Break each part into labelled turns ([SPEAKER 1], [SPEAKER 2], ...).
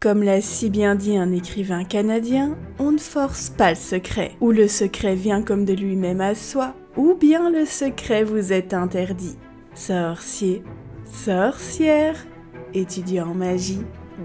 [SPEAKER 1] Comme l'a si bien dit un écrivain canadien, on ne force pas le secret. Ou le secret vient comme de lui-même à soi, ou bien le secret vous est interdit. Sorcier, sorcière, étudiant en magie,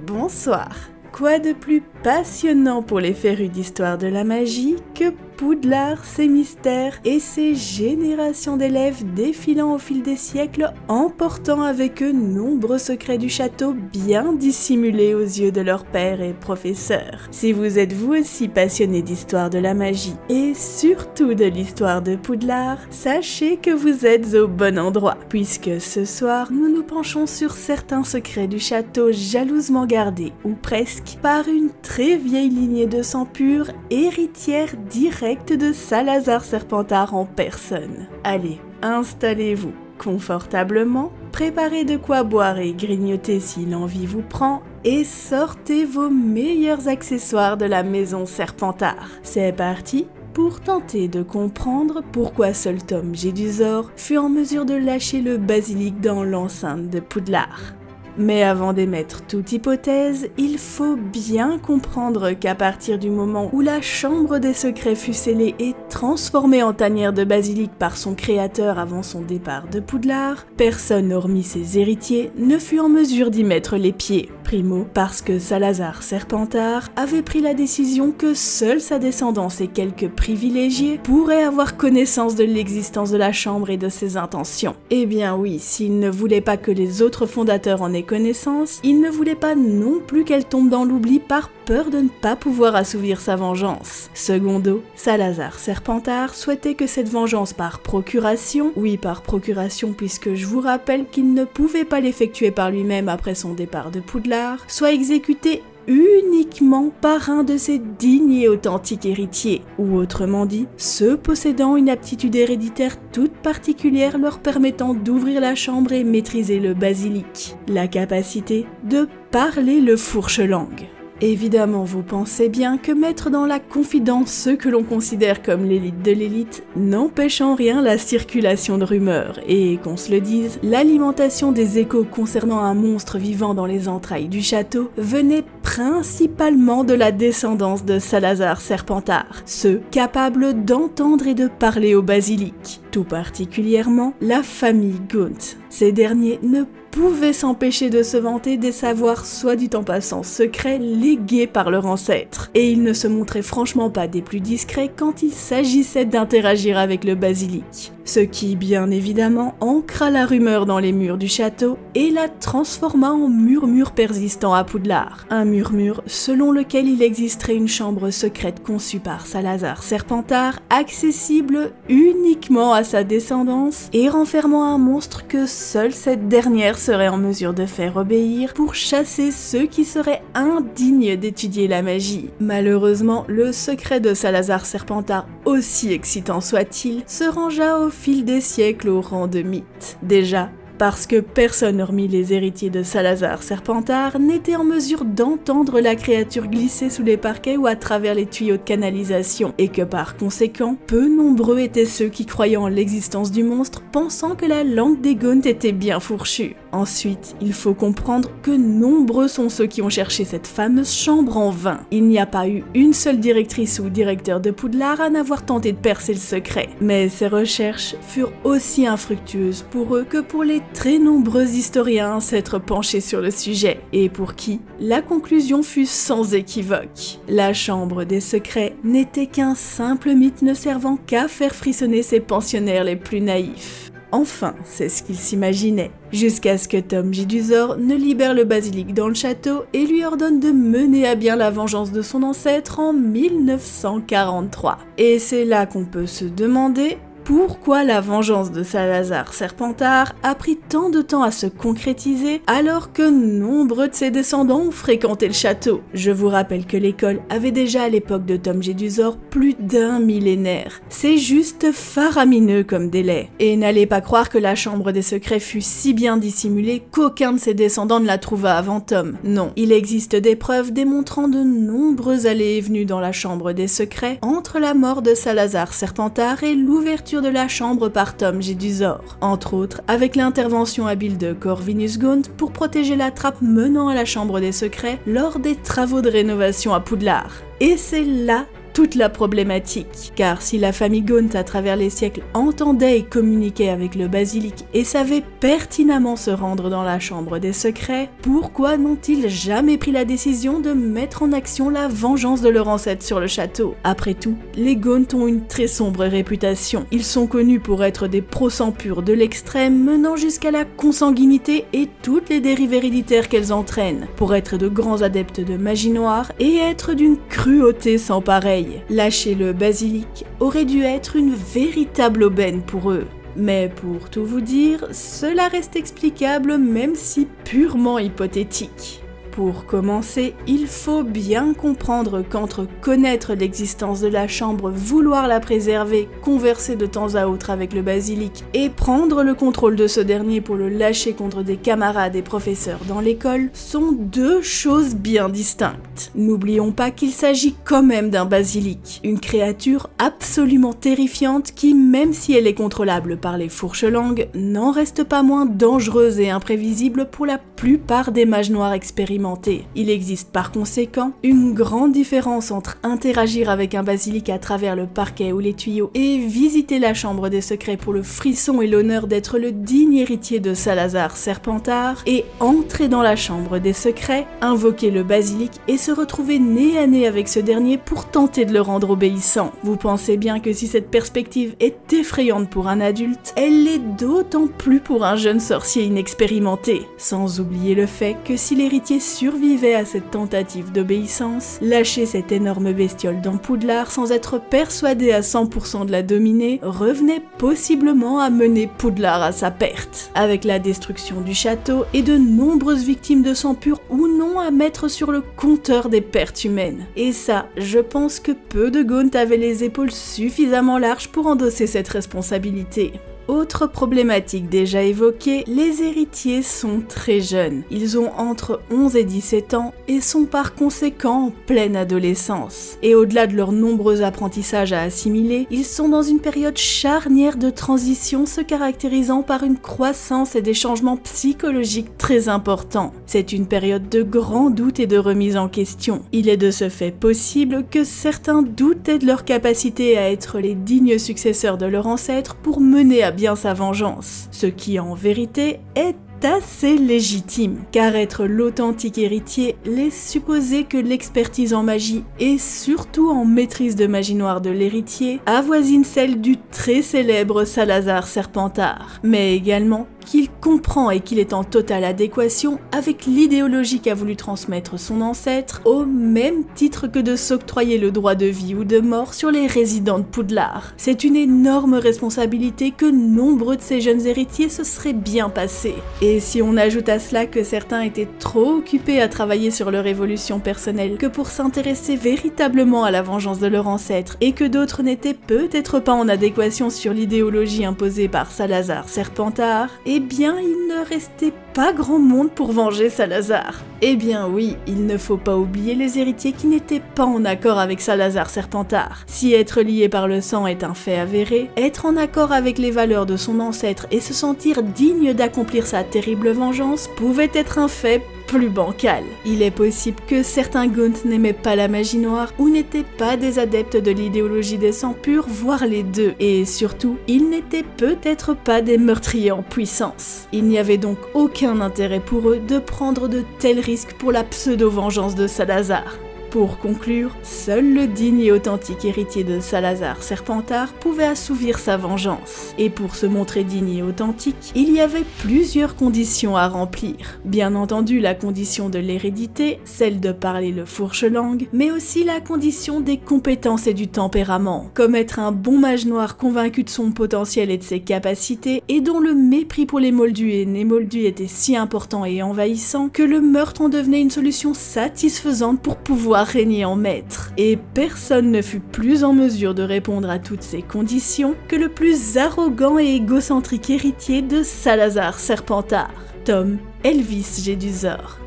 [SPEAKER 1] bonsoir. Quoi de plus passionnant pour les férus d'histoire de la magie que Poudlard, ses mystères et ses générations d'élèves défilant au fil des siècles, emportant avec eux nombreux secrets du château bien dissimulés aux yeux de leurs pères et professeurs. Si vous êtes vous aussi passionné d'histoire de la magie et surtout de l'histoire de Poudlard, sachez que vous êtes au bon endroit, puisque ce soir nous nous penchons sur certains secrets du château jalousement gardés, ou presque, par une très vieille lignée de sang pur, héritière directe de Salazar Serpentard en personne. Allez, installez-vous confortablement, préparez de quoi boire et grignoter si l'envie vous prend, et sortez vos meilleurs accessoires de la maison Serpentard. C'est parti pour tenter de comprendre pourquoi seul Tom Jedusor fut en mesure de lâcher le basilic dans l'enceinte de Poudlard. Mais avant d'émettre toute hypothèse, il faut bien comprendre qu'à partir du moment où la chambre des secrets fut scellée et transformée en tanière de basilic par son créateur avant son départ de Poudlard, personne hormis ses héritiers ne fut en mesure d'y mettre les pieds. Primo, parce que Salazar Serpentard avait pris la décision que seule sa descendance et quelques privilégiés pourraient avoir connaissance de l'existence de la chambre et de ses intentions. Eh bien oui, s'il ne voulait pas que les autres fondateurs en aient connaissance, il ne voulait pas non plus qu'elle tombe dans l'oubli par peur de ne pas pouvoir assouvir sa vengeance. Secondo, Salazar Serpentard souhaitait que cette vengeance par procuration, oui par procuration puisque je vous rappelle qu'il ne pouvait pas l'effectuer par lui-même après son départ de Poudlard, soit exécutée uniquement par un de ses dignes et authentiques héritiers, ou autrement dit, ceux possédant une aptitude héréditaire toute particulière leur permettant d'ouvrir la chambre et maîtriser le basilic, la capacité de parler le fourche-langue. Évidemment, vous pensez bien que mettre dans la confidence ceux que l'on considère comme l'élite de l'élite n'empêche en rien la circulation de rumeurs, et qu'on se le dise, l'alimentation des échos concernant un monstre vivant dans les entrailles du château venait principalement de la descendance de Salazar Serpentard, ceux capables d'entendre et de parler au basilic, tout particulièrement la famille Gaunt. Ces derniers ne pouvaient s'empêcher de se vanter des savoirs soit dit en passant secrets légués par leur ancêtre, et ils ne se montraient franchement pas des plus discrets quand il s'agissait d'interagir avec le basilic. Ce qui, bien évidemment, ancra la rumeur dans les murs du château et la transforma en murmure persistant à Poudlard. Un murmure selon lequel il existerait une chambre secrète conçue par Salazar Serpentard, accessible uniquement à sa descendance et renfermant un monstre que seule cette dernière serait en mesure de faire obéir pour chasser ceux qui seraient indignes d'étudier la magie. Malheureusement, le secret de Salazar Serpentard, aussi excitant soit-il, se rangea au fil des siècles au rang de mythe. Déjà, parce que personne hormis les héritiers de Salazar Serpentard n'était en mesure d'entendre la créature glisser sous les parquets ou à travers les tuyaux de canalisation, et que par conséquent, peu nombreux étaient ceux qui croyaient en l'existence du monstre, pensant que la langue des Gaunt était bien fourchue. Ensuite, il faut comprendre que nombreux sont ceux qui ont cherché cette fameuse chambre en vain. Il n'y a pas eu une seule directrice ou directeur de Poudlard à n'avoir tenté de percer le secret. Mais ces recherches furent aussi infructueuses pour eux que pour les très nombreux historiens à s'être penchés sur le sujet, et pour qui la conclusion fut sans équivoque. La chambre des secrets n'était qu'un simple mythe ne servant qu'à faire frissonner ses pensionnaires les plus naïfs. Enfin, c'est ce qu'il s'imaginait, jusqu'à ce que Tom Jedusor ne libère le basilic dans le château et lui ordonne de mener à bien la vengeance de son ancêtre en 1943. Et c'est là qu'on peut se demander pourquoi la vengeance de Salazar Serpentard a pris tant de temps à se concrétiser alors que nombreux de ses descendants ont fréquenté le château. Je vous rappelle que l'école avait déjà à l'époque de Tom Jedusor plus d'un millénaire. C'est juste faramineux comme délai. Et n'allez pas croire que la chambre des secrets fut si bien dissimulée qu'aucun de ses descendants ne la trouva avant Tom. Non, il existe des preuves démontrant de nombreux allées et venues dans la chambre des secrets entre la mort de Salazar Serpentard et l'ouverture l'ouverture de la chambre par Tom Jedusor, entre autres avec l'intervention habile de Corvinus Gaunt pour protéger la trappe menant à la chambre des secrets lors des travaux de rénovation à Poudlard. Et c'est là toute la problématique, car si la famille Gaunt à travers les siècles entendait et communiquait avec le basilic et savait pertinemment se rendre dans la chambre des secrets, pourquoi n'ont-ils jamais pris la décision de mettre en action la vengeance de leur ancêtre sur le château? Après tout, les Gaunt ont une très sombre réputation. Ils sont connus pour être des pro-sang purs de l'extrême, menant jusqu'à la consanguinité et toutes les dérives héréditaires qu'elles entraînent, pour être de grands adeptes de magie noire et être d'une cruauté sans pareil. Lâcher le basilic aurait dû être une véritable aubaine pour eux. Mais pour tout vous dire, cela reste explicable même si purement hypothétique. Pour commencer, il faut bien comprendre qu'entre connaître l'existence de la chambre, vouloir la préserver, converser de temps à autre avec le basilic et prendre le contrôle de ce dernier pour le lâcher contre des camarades et professeurs dans l'école sont deux choses bien distinctes. N'oublions pas qu'il s'agit quand même d'un basilic, une créature absolument terrifiante qui, même si elle est contrôlable par les fourches-langues, n'en reste pas moins dangereuse et imprévisible pour la plupart des mages noirs expérimentés. Il existe par conséquent une grande différence entre interagir avec un basilic à travers le parquet ou les tuyaux et visiter la chambre des secrets pour le frisson et l'honneur d'être le digne héritier de Salazar Serpentard et entrer dans la chambre des secrets, invoquer le basilic et se retrouver nez à nez avec ce dernier pour tenter de le rendre obéissant. Vous pensez bien que si cette perspective est effrayante pour un adulte, elle l'est d'autant plus pour un jeune sorcier inexpérimenté. Sans oublier le fait que si l'héritier survivait à cette tentative d'obéissance, lâcher cette énorme bestiole dans Poudlard sans être persuadé à 100% de la dominer revenait possiblement à mener Poudlard à sa perte, avec la destruction du château et de nombreuses victimes de sang pur ou non à mettre sur le compteur des pertes humaines. Et ça, je pense que peu de Gaunt avaient les épaules suffisamment larges pour endosser cette responsabilité. Autre problématique déjà évoquée, les héritiers sont très jeunes. Ils ont entre 11 et 17 ans et sont par conséquent en pleine adolescence. Et au-delà de leurs nombreux apprentissages à assimiler, ils sont dans une période charnière de transition se caractérisant par une croissance et des changements psychologiques très importants. C'est une période de grand doute et de remise en question. Il est de ce fait possible que certains doutaient de leur capacité à être les dignes successeurs de leur ancêtre pour mener à bien sa vengeance, ce qui en vérité est assez légitime, car être l'authentique héritier laisse supposer que l'expertise en magie et surtout en maîtrise de magie noire de l'héritier avoisine celle du très célèbre Salazar Serpentard, mais également qu'il comprend et qu'il est en totale adéquation avec l'idéologie qu'a voulu transmettre son ancêtre, au même titre que de s'octroyer le droit de vie ou de mort sur les résidents de Poudlard. C'est une énorme responsabilité que nombreux de ces jeunes héritiers se seraient bien passés. Et si on ajoute à cela que certains étaient trop occupés à travailler sur leur évolution personnelle que pour s'intéresser véritablement à la vengeance de leur ancêtre, et que d'autres n'étaient peut-être pas en adéquation sur l'idéologie imposée par Salazar Serpentard, eh bien il ne restait pas grand monde pour venger Salazar. Eh bien oui, il ne faut pas oublier les héritiers qui n'étaient pas en accord avec Salazar Serpentard. Si être lié par le sang est un fait avéré, être en accord avec les valeurs de son ancêtre et se sentir digne d'accomplir sa terrible vengeance pouvait être un fait plus bancal. Il est possible que certains Gaunt n'aimaient pas la magie noire ou n'étaient pas des adeptes de l'idéologie des sangs purs, voire les deux. Et surtout, ils n'étaient peut-être pas des meurtriers en puissance. Il n'y avait donc aucun intérêt pour eux de prendre de tels risques pour la pseudo-vengeance de Salazar. Pour conclure, seul le digne et authentique héritier de Salazar Serpentard pouvait assouvir sa vengeance. Et pour se montrer digne et authentique, il y avait plusieurs conditions à remplir. Bien entendu la condition de l'hérédité, celle de parler le fourche-langue, mais aussi la condition des compétences et du tempérament, comme être un bon mage noir convaincu de son potentiel et de ses capacités, et dont le mépris pour les moldus et némoldus était si important et envahissant que le meurtre en devenait une solution satisfaisante pour pouvoir régner en maître. Et personne ne fut plus en mesure de répondre à toutes ces conditions que le plus arrogant et égocentrique héritier de Salazar Serpentard, Tom Elvis Jedusor.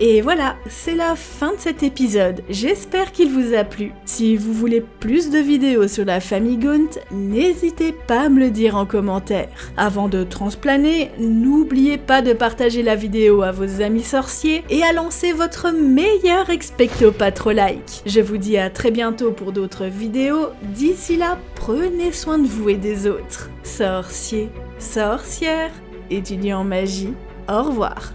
[SPEAKER 1] Et voilà, c'est la fin de cet épisode, j'espère qu'il vous a plu. Si vous voulez plus de vidéos sur la famille Gaunt, n'hésitez pas à me le dire en commentaire. Avant de transplaner, n'oubliez pas de partager la vidéo à vos amis sorciers et à lancer votre meilleur expecto patro like. Je vous dis à très bientôt pour d'autres vidéos, d'ici là, prenez soin de vous et des autres. Sorciers, sorcières, étudiants en magie, au revoir.